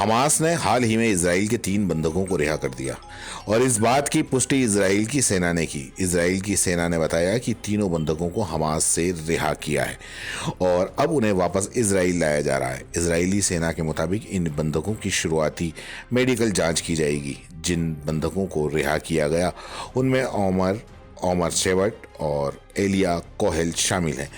Hamas ने हाल ही में Israel के 3 बंधकों को रिहा कर दिया और इस बात की पुष्टि इजराइल की सेना ने की। इजराइल की सेना ने बताया कि तीनों बंधकों को हमास से रिहा किया है और अब उन्हें वापस इजराइल लाया जा रहा है। इजरायली सेना के मुताबिक इन बंधकों की शुरुआती मेडिकल जांच की जाएगी। जिन बंधकों को रिहा किया गया उनमें ओमर शेवट और एलिया कोहेल शामिल हैं।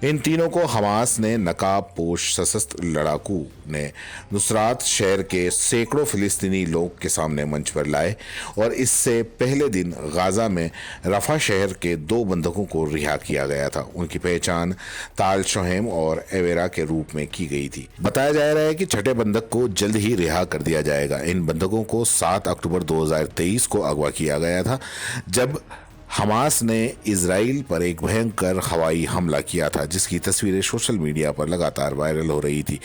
इन तीनों को हमास ने नकाब पोश सशस्त्र लड़ाकू ने नुसरात शहर के सैकड़ों फिलिस्तीनी लोग के सामने मंच पर लाए और इससे पहले दिन गाजा में रफा शहर के 2 बंधकों को रिहा किया गया था। उनकी पहचान ताल शोहेम और एवेरा के रूप में की गई थी। बताया जा रहा है कि छठे बंधक को जल्द ही रिहा कर दिया जाएगा। इन बंधकों को 7 अक्टूबर 2023 को अगवा किया गया था, जब हमास ने इजराइल पर एक भयंकर हवाई हमला किया था, जिसकी तस्वीरें सोशल मीडिया पर लगातार वायरल हो रही थी,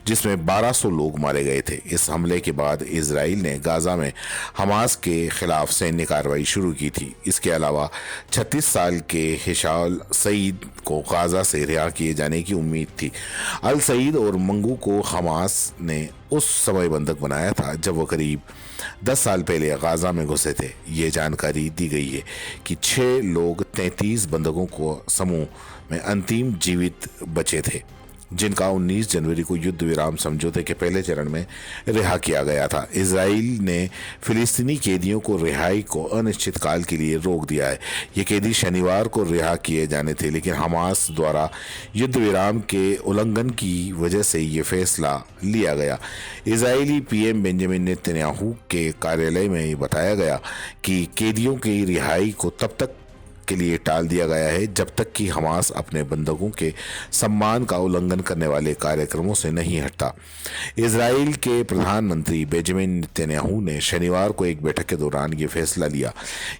जिसमें 1200 लोग मारे गए थे। इस हमले के बाद इजराइल ने गाजा में हमास के खिलाफ सैन्य कार्रवाई शुरू की थी। इसके अलावा 36 साल के हिशाल सईद को गाजा से रिहा किए जाने की उम्मीद थी। अल सईद और मंगू को हमास ने उस समय बंधक बनाया था जब वो करीब 10 साल पहले गाजा में घुसे थे। ये जानकारी दी गई है कि 6 लोग 33 बंधकों को समूह में अंतिम जीवित बचे थे, जिनका 19 जनवरी को युद्ध विराम समझौते के पहले चरण में रिहा किया गया था। इजराइल ने फिलिस्तीनी कैदियों को रिहाई को अनिश्चित काल के लिए रोक दिया है। ये कैदी शनिवार को रिहा किए जाने थे, लेकिन हमास द्वारा युद्ध विराम के उल्लंघन की वजह से ये फैसला लिया गया। इजरायली पीएम बेंजामिन नेतन्याहू के कार्यालय में बताया गया कि कैदियों की रिहाई को तब तक के लिए टाल दिया गया है जब तक कि हमास अपने बंधकों के सम्मान का उल्लंघन करने वाले कार्यक्रमों से नहीं हटता। इजराइल के प्रधानमंत्री बेंजामिन नेतन्याहू ने शनिवार को एक बैठक के दौरान ये फैसला लिया।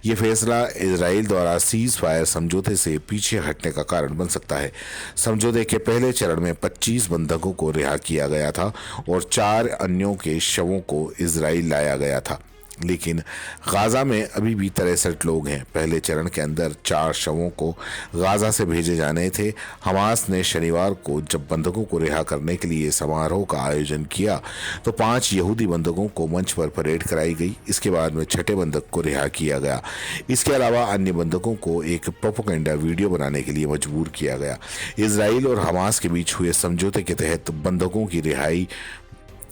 ये फैसला इजराइल द्वारा सीज फायर समझौते से पीछे हटने का कारण बन सकता है। समझौते के पहले चरण में 25 बंधकों को रिहा किया गया था और 4 अन्यों के शवों को इजराइल लाया गया था, लेकिन गाजा में अभी भी 63 लोग हैं। पहले चरण के अंदर 4 शवों को गाजा से भेजे जाने थे। हमास ने शनिवार को जब बंधकों को रिहा करने के लिए समारोह का आयोजन किया तो 5 यहूदी बंधकों को मंच पर परेड कराई गई। इसके बाद में छठे बंधक को रिहा किया गया। इसके अलावा अन्य बंधकों को एक प्रोपेगेंडा वीडियो बनाने के लिए मजबूर किया गया। इजराइल और हमास के बीच हुए समझौते के तहत बंधकों की रिहाई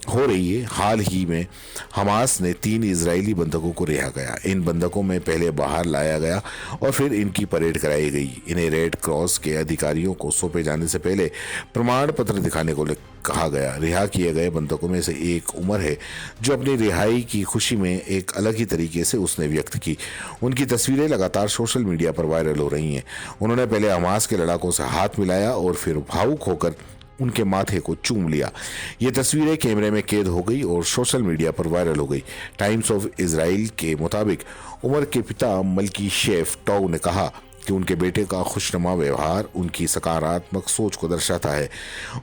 हो रही है। हाल ही में हमास ने 3 इजरायली बंधकों को रिहा किया। इन बंधकों में पहले बाहर लाया गया और फिर इनकी परेड कराई गई। इन्हें रेड क्रॉस के अधिकारियों को सौंपे जाने से पहले प्रमाण पत्र दिखाने को कहा गया। रिहा किए गए बंधकों में से एक उमर है, जो अपनी रिहाई की खुशी में एक अलग ही तरीके से उसने व्यक्त की। उनकी तस्वीरें लगातार सोशल मीडिया पर वायरल हो रही हैं। उन्होंने पहले हमास के लड़ाकों से हाथ मिलाया और फिर भावुक होकर उनके माथे को चूम लिया। ये तस्वीरें कैमरे में कैद हो गई और सोशल मीडिया पर वायरल हो गई। टाइम्स ऑफ इजराइल के मुताबिक उमर के पिता मल्की शेफ टॉव ने कहा कि उनके बेटे का खुशनुमा व्यवहार उनकी सकारात्मक सोच को दर्शाता है।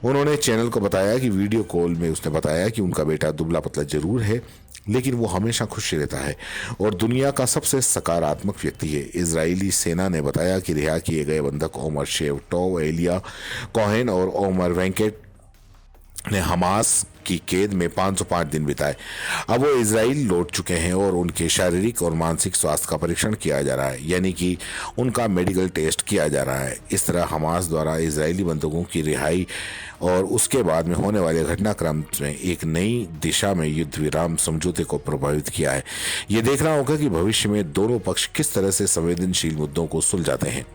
उन्होंने चैनल को बताया कि वीडियो कॉल में उसने बताया कि उनका बेटा दुबला पतला जरूर है, लेकिन वो हमेशा खुश रहता है और दुनिया का सबसे सकारात्मक व्यक्ति है। इजरायली सेना ने बताया कि रिहा किए गए बंधक ओमर शेव टॉव, एलिया कोहेन और ओमर वेंकेट ने हमास की कैद में 505 दिन बिताए। अब वो इजराइल लौट चुके हैं और उनके शारीरिक और मानसिक स्वास्थ्य का परीक्षण किया जा रहा है, यानी कि उनका मेडिकल टेस्ट किया जा रहा है। इस तरह हमास द्वारा इजरायली बंधकों की रिहाई और उसके बाद में होने वाले घटनाक्रम में एक नई दिशा में युद्ध विराम समझौते को प्रभावित किया है। ये देखना होगा कि भविष्य में दोनों पक्ष किस तरह से संवेदनशील मुद्दों को सुलझाते हैं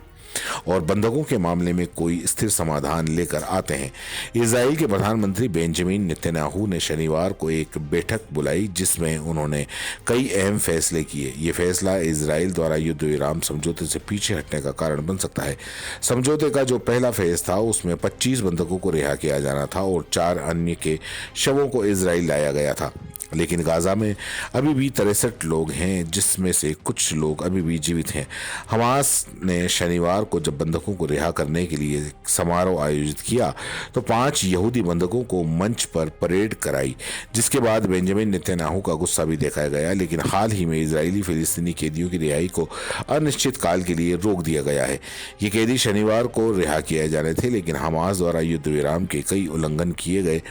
और बंधकों के मामले में कोई स्थिर समाधान लेकर आते हैं। इजराइल के प्रधानमंत्री बेंजामिन नेतन्याहू ने शनिवार को एक बैठक बुलाई, जिसमें उन्होंने कई अहम फैसले किए। ये फैसला इजराइल द्वारा युद्ध विराम समझौते से पीछे हटने का कारण बन सकता है। समझौते का जो पहला फेज था उसमें 25 बंधकों को रिहा किया जाना था और 4 अन्य के शवों को इजराइल लाया गया था, लेकिन गाजा में अभी भी 63 लोग हैं, जिसमें से कुछ लोग अभी भी जीवित हैं। हमास ने शनिवार को जब बंधकों को रिहा करने के लिए समारोह आयोजित किया तो 5 यहूदी बंधकों को मंच पर परेड कराई, जिसके बाद बेंजामिन नेतन्याहू का गुस्सा भी देखा गया। लेकिन हाल ही में इजरायली फिलिस्तीनी कैदियों की रिहाई को अनिश्चित काल के लिए रोक दिया गया है। ये कैदी शनिवार को रिहा किए जाने थे, लेकिन हमास द्वारा युद्ध विराम के कई उल्लंघन किए गए,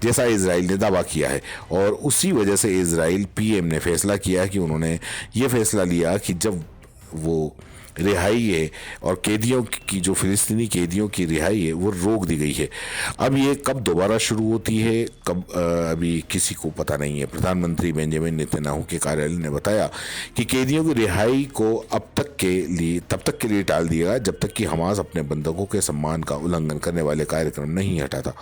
जैसा इसराइल ने दावा किया है। और उसी वजह से इसराइल पीएम ने फैसला किया कि उन्होंने ये फैसला लिया कि जब वो रिहाई है और कैदियों की, जो फिलिस्तीनी कैदियों की रिहाई है, वो रोक दी गई है। अब ये कब दोबारा शुरू होती है, कब अभी किसी को पता नहीं है। प्रधानमंत्री बेंजामिन नेतन्याहू के कार्यालय ने बताया कि कैदियों की रिहाई को तब तक के लिए टाल दिया जब तक कि हमास अपने बंधकों के सम्मान का उल्लंघन करने वाले कार्यक्रम नहीं हटाता।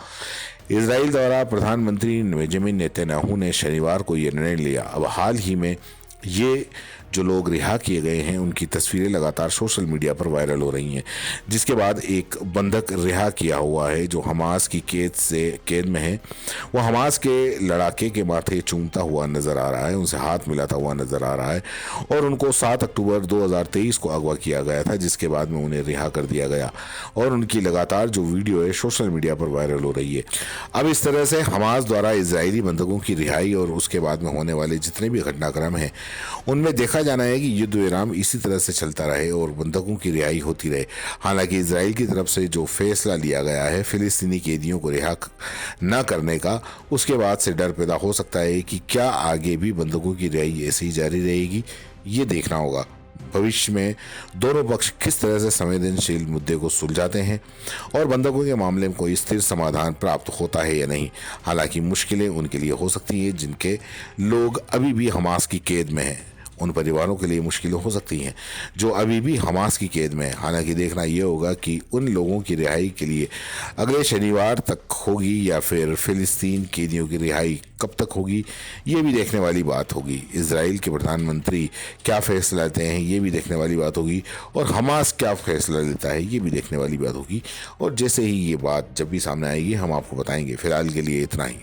इसराइल द्वारा प्रधानमंत्री बेंजामिन नेतन्याहू ने शनिवार को यह निर्णय लिया। अब हाल ही में ये जो लोग रिहा किए गए हैं, उनकी तस्वीरें लगातार सोशल मीडिया पर वायरल हो रही हैं, जिसके बाद एक बंधक रिहा किया हुआ है जो हमास की कैद में है। वो हमास के लड़ाके के माथे चूमता हुआ नजर आ रहा है, उनसे हाथ मिलाता हुआ नजर आ रहा है और उनको 7 अक्टूबर 2023 को अगवा किया गया था, जिसके बाद में उन्हें रिहा कर दिया गया और उनकी लगातार जो वीडियो है सोशल मीडिया पर वायरल हो रही है। अब इस तरह से हमास द्वारा इजरायली बंधकों की रिहाई और उसके बाद में होने वाले जितने भी घटनाक्रम हैं, उनमें देखा जाना है कि युद्ध विराम इसी तरह से चलता रहे और बंधकों की रिहाई होती रहे। हालांकि इजराइल की तरफ से जो फैसला लिया गया है फिलिस्तीनी कैदियों को रिहा न करने का, उसके बाद से डर पैदा हो सकता है कि क्या आगे भी बंधकों की रिहाई ऐसे ही जारी रहेगी। ये देखना होगा भविष्य में दोनों पक्ष किस तरह से संवेदनशील मुद्दे को सुलझाते हैं और बंधकों के मामले में कोई स्थिर समाधान प्राप्त होता है या नहीं। हालांकि मुश्किलें उनके लिए हो सकती हैं जिनके लोग अभी भी हमास की कैद में हैं। उन परिवारों के लिए मुश्किलें हो सकती हैं जो अभी भी हमास की कैद में है। हालांकि देखना यह होगा कि उन लोगों की रिहाई के लिए अगले शनिवार तक होगी या फिर फिलिस्तीन कैदियों की रिहाई कब तक होगी, ये भी देखने वाली बात होगी। इजराइल के प्रधानमंत्री क्या फैसला लेते हैं, ये भी देखने वाली बात होगी और हमास क्या फैसला लेता है, ये भी देखने वाली बात होगी। और जैसे ही ये बात जब भी सामने आएगी हम आपको बताएंगे। फिलहाल के लिए इतना ही।